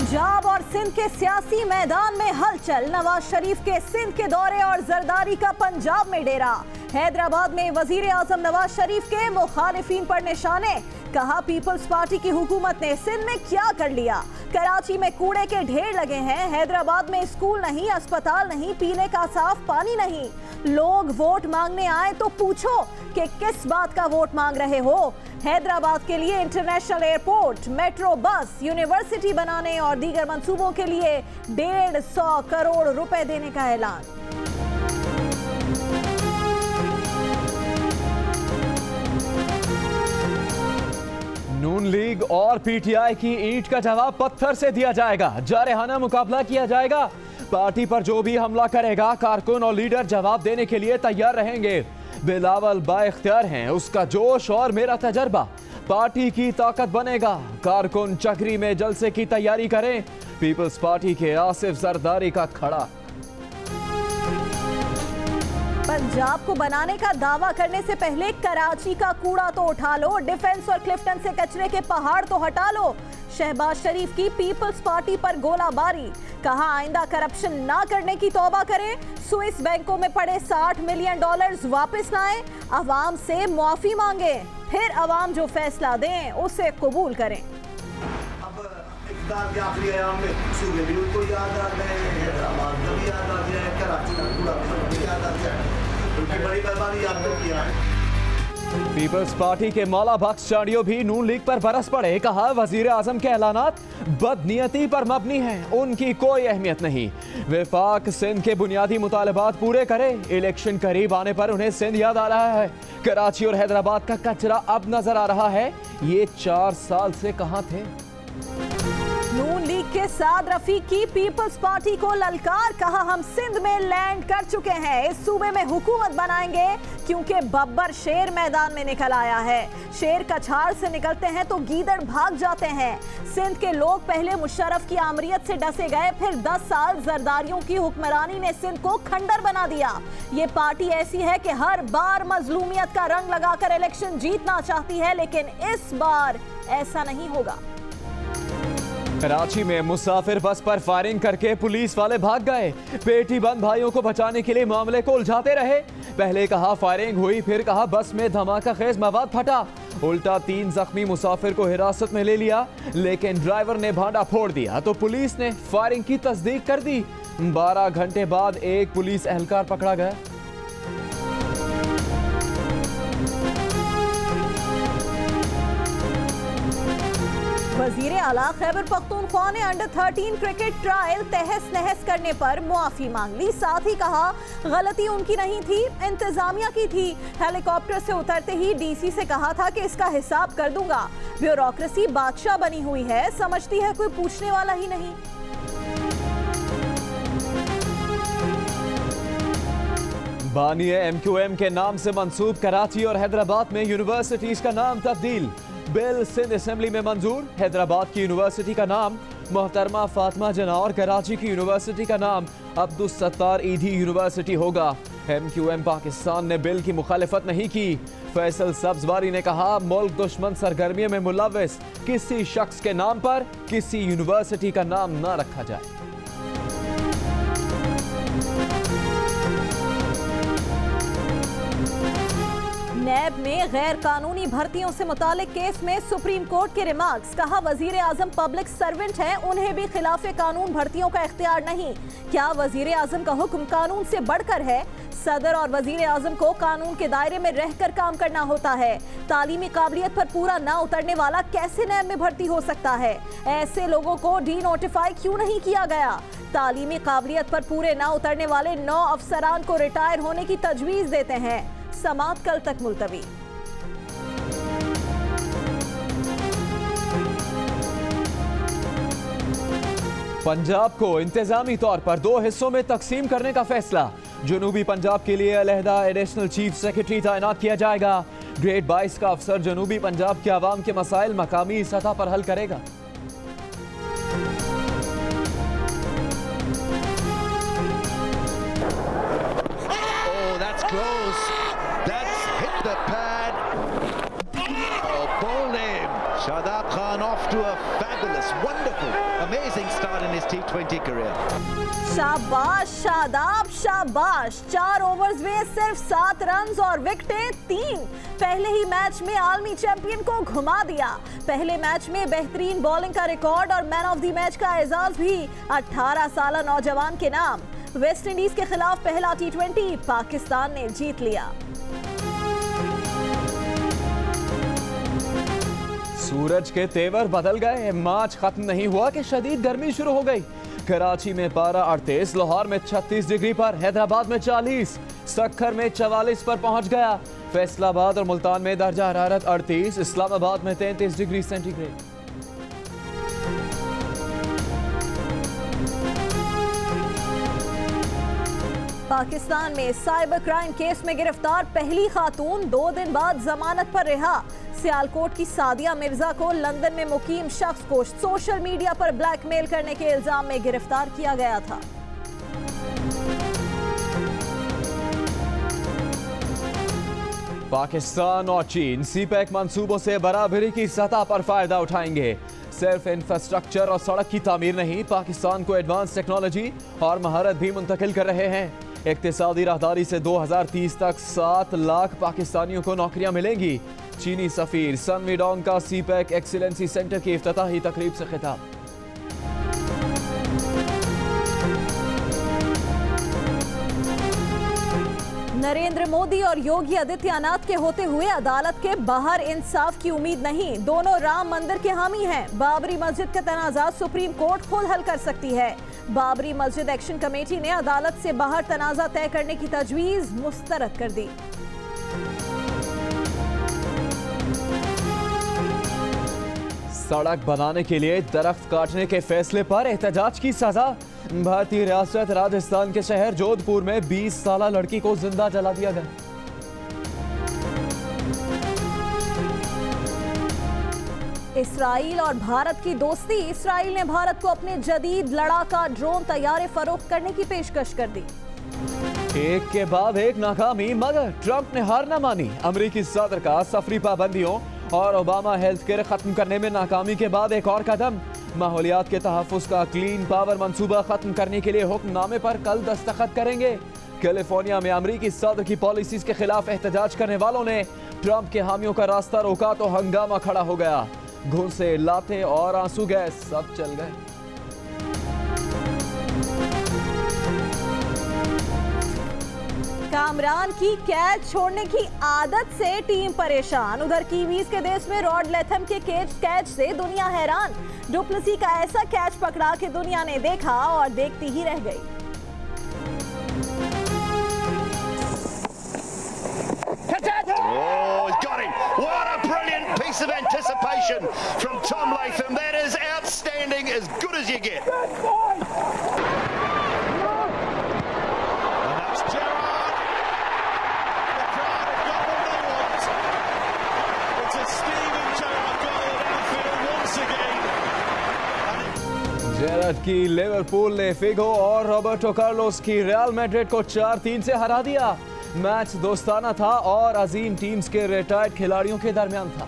पंजाब और सिंध के सियासी मैदान में हलचल। नवाज शरीफ के सिंध के दौरे और जरदारी का पंजाब में डेरा। हैदराबाद में वजीर आजम नवाज शरीफ के मुखालिफिन पर निशाने। कहा पीपल्स पार्टी की हुकूमत ने सिंध में क्या कर लिया। कराची में कूड़े के ढेर लगे हैं। हैदराबाद में स्कूल नहीं, अस्पताल नहीं, पीने का साफ पानी नहीं। लोग वोट मांगने आए तो पूछो कि किस बात का वोट मांग रहे हो। हैदराबाद के लिए इंटरनेशनल एयरपोर्ट, मेट्रो, बस, यूनिवर्सिटी बनाने और दीगर मंसूबों के लिए 150 करोड़ रुपए देने का ऐलान। नून लीग और पीटीआई की ईंट का जवाब पत्थर से दिया जाएगा। जारहाना मुकाबला किया जाएगा। पार्टी पर जो भी हमला करेगा कारकुन और लीडर जवाब देने के लिए तैयार रहेंगे। बिलावल बाइख्तियार हैं, उसका जोश और मेरा तजर्बा पार्टी की ताकत बनेगा। कारकुन चक्री में जलसे की तैयारी करें। पीपल्स पार्टी के आसिफ जरदारी का खड़ा। पंजाब को बनाने का दावा करने से पहले कराची का कूड़ा तो उठा लो, डिफेंस और क्लिफ्टन से कचरे के पहाड़ तो हटा लो। शहबाज शरीफ की पीपल्स पार्टी पर गोलाबारी। कहा आइंदा करप्शन ना करने की तौबा करें। स्विस बैंकों में पड़े $60 मिलियन वापस लाएं। अवाम से मुआफी मांगे, फिर अवाम जो फैसला दें उसे कबूल करें। अब इफ्तार के आखिरी अयाम में सूबे भी उनको याद आ गए, हैदराबाद का भी याद आ गया, कराची का पूरा भी याद आ गया। उनकी बड़ी मेहरबानी याद तो किया है। पीपल्स पार्टी के मौला बख्श चाड़ियों भी नून लीग पर बरस पड़े। कहा वजीर आजम के ऐलानात बदनीयती पर मबनी हैं, उनकी कोई अहमियत नहीं। विफाक सिंध के बुनियादी मुतालबात पूरे करे। इलेक्शन करीब आने पर उन्हें सिंध याद आ रहा है। कराची और हैदराबाद का कचरा अब नजर आ रहा है, ये 4 साल से कहां थे। नून लीग के साद रफीक की पीपल्स पार्टी को ललकार। कहा हम सिंध में लैंड कर चुके हैं, इस सूबे में हुकूमत बनाएंगे क्योंकि बब्बर शेर मैदान में निकल आया है। शेर कछाड़ से निकलते हैं तो गीदड़ भाग जाते हैं। सिंध के लोग पहले मुशर्रफ की आमरीत से डसे गए, फिर 10 साल जरदारियों की हुक्मरानी ने सिंध को खंडर बना दिया। ये पार्टी ऐसी है कि हर बार मजलूमियत का रंग लगाकर इलेक्शन जीतना चाहती है, लेकिन इस बार ऐसा नहीं होगा। कराची में मुसाफिर बस पर फायरिंग करके पुलिस वाले भाग गए। पेटी बंद भाइयों को बचाने के लिए मामले को उलझाते रहे। पहले कहा फायरिंग हुई, फिर कहा बस में धमाका खेज मवाद फटा। उल्टा 3 जख्मी मुसाफिर को हिरासत में ले लिया, लेकिन ड्राइवर ने भांडा फोड़ दिया तो पुलिस ने फायरिंग की तस्दीक कर दी। 12 घंटे बाद एक पुलिस एहलकार पकड़ा गया। वजीर आला खैबर पख्तूनख्वा ने अंडर 13 क्रिकेट ट्रायल तहस नहस करने पर मुआफी मांग ली। साथ ही कहा गलती उनकी नहीं थी, इंतजामिया की थी। हेलीकॉप्टर से उतरते ही डीसी से कहा था कि इसका हिसाब कर दूंगा। ब्यूरोक्रेसी बादशाह बनी हुई है, समझती है कोई पूछने वाला ही नहीं। बानिए MQM के नाम से मंसूब कराची और हैदराबाद में यूनिवर्सिटीज का नाम तब्दील। बिल सिंध असेंबली में मंजूर। हैदराबाद की यूनिवर्सिटी का नाम मोहतरमा फातिमा जना और कराची की यूनिवर्सिटी का नाम अब्दुस सत्तार ईदी यूनिवर्सिटी होगा। MQM पाकिस्तान ने बिल की मुखालिफत नहीं की। फैसल सब्जवारी ने कहा मुल्क दुश्मन सरगर्मियों में मुलव्वस किसी शख्स के नाम पर किसी यूनिवर्सिटी का नाम न रखा जाए। नैब में गैर कानूनी भर्तियों से मुतालिक केस में सुप्रीम कोर्ट के रिमार्क्स। कहा वजीर आजम पब्लिक सर्वेंट हैं, उन्हें भी खिलाफे कानून भर्तियों का इख्तियार नहीं। क्या वजीर आजम का हुक्म कानून से बढ़कर है। सदर और वजीर आजम को कानून के दायरे में रहकर काम करना होता है। तालीमी काबिलियत पर पूरा ना उतरने वाला कैसे नैब में भर्ती हो सकता है। ऐसे लोगों को डी नोटिफाई क्यों नहीं किया गया। तालीमी काबिलियत पर पूरे ना उतरने वाले 9 अफसरान को रिटायर होने की तजवीज देते हैं। समात कल तक मुलतवी। पंजाब को इंतजामी तौर पर 2 हिस्सों में तकसीम करने का फैसला। जनूबी पंजाब के लिए अलहदा एडिशनल चीफ सेक्रेटरी तैनात किया जाएगा। ग्रेड 22 का अफसर जनूबी पंजाब के आवाम के मसाइल मकामी सतह पर हल करेगा। Shadab Khan off to a fabulous, wonderful, amazing start in his T20 career. शाबाश शादाब शाबाश। 4 ओवर्स में सिर्फ 7 रन और विकेटें 3। पहले ही मैच में आलमी चैंपियन को घुमा दिया। पहले मैच में बेहतरीन बॉलिंग का रिकॉर्ड और मैन ऑफ द मैच का एजाज भी 18 साला नौजवान के नाम। वेस्ट इंडीज के खिलाफ पहला T20 पाकिस्तान ने जीत लिया। सूरज के तेवर बदल गए। मैच खत्म नहीं हुआ कि शदीद गर्मी शुरू हो गई। कराची में पारा 38, लाहौर में 36 डिग्री पर, हैदराबाद में 40, सक्खर में 44 पर पहुंच गया। फैसलाबाद और मुल्तान में दर्जा हरारत 38, इस्लामाबाद में 33 डिग्री सेंटीग्रेड। पाकिस्तान में साइबर क्राइम केस में गिरफ्तार पहली खातून 2 दिन बाद जमानत पर रिहा। सियालकोट की सादिया मिर्जा को लंदन में मुकीम शख्स को सोशल मीडिया पर ब्लैकमेल करने के इल्जाम में गिरफ्तार किया गया था। पाकिस्तान और चीन सीपैक मंसूबों से बराबरी की सतह पर फायदा उठाएंगे। सिर्फ इंफ्रास्ट्रक्चर और सड़क की तामीर नहीं, पाकिस्तान को एडवांस टेक्नोलॉजी और महारत भी मुंतकिल कर रहे हैं। इक्तिसादी राहदारी से 2030 तक 7 लाख पाकिस्तानियों को नौकरियां मिलेंगी। चीनी सफीर सन विडोंग का सीपैक एक्सीलेंसी सेंटर की इफ्तिताही तकरीब से खिताब। नरेंद्र मोदी और योगी आदित्यनाथ के होते हुए अदालत के बाहर इंसाफ की उम्मीद नहीं। दोनों राम मंदिर के हामी हैं। बाबरी मस्जिद का तनाज़ा सुप्रीम कोर्ट खुद हल कर सकती है। बाबरी मस्जिद एक्शन कमेटी ने अदालत से बाहर तनाज़ा तय करने की तजवीज़ मुस्तरद कर दी। सड़क बनाने के लिए दरख्त काटने के फैसले पर एहतजाज की सजा। भारतीय रियासत राजस्थान के शहर जोधपुर में 20 साला लड़की को जिंदा जला दिया गया। इसराइल और भारत की दोस्ती। इसराइल ने भारत को अपने जदीद लड़ाका ड्रोन तैयारे फरोख्त करने की पेशकश कर दी। एक के बाद एक नाकामी, मगर ट्रंप ने हार न मानी। अमेरिकी सदर का सफरी पाबंदियों और ओबामा हेल्थ केयर खत्म करने में नाकामी के बाद एक और कदम। माहौलियात के तहफ्फुज़ का क्लीन पावर मंसूबा खत्म करने के लिए हुक्मनामे पर कल दस्तखत करेंगे। कैलिफोर्निया में अमेरिकी सदर की पॉलिसीज के खिलाफ एहतजाज करने वालों ने ट्रंप के हामियों का रास्ता रोका तो हंगामा खड़ा हो गया। घुसे, लाते और आंसू गैस सब चल गए। कामरान की कैच छोड़ने की आदत से टीम परेशान। उधर कीवीज के देश में रॉड लेथम के कैच से दुनिया हैरान। डुप्लेसी का ऐसा कैच पकड़ा कि दुनिया ने देखा और देखती ही रह गई। Oh, he's got him. What a brilliant piece of anticipation from Tom Latham. That is outstanding, as good as you get. And that's Gerrard. The crowd have got what they want. It's a Steven Gerrard goal at Anfield once again. जेरर्ड की Liverpool ने Figo और Roberto Carlos की real Madrid को 4-3 से हरा दिया। Match दोस्ताना था और अजीम टीम्स के रिटायर्ड खिलाड़ियों के दरमियान था।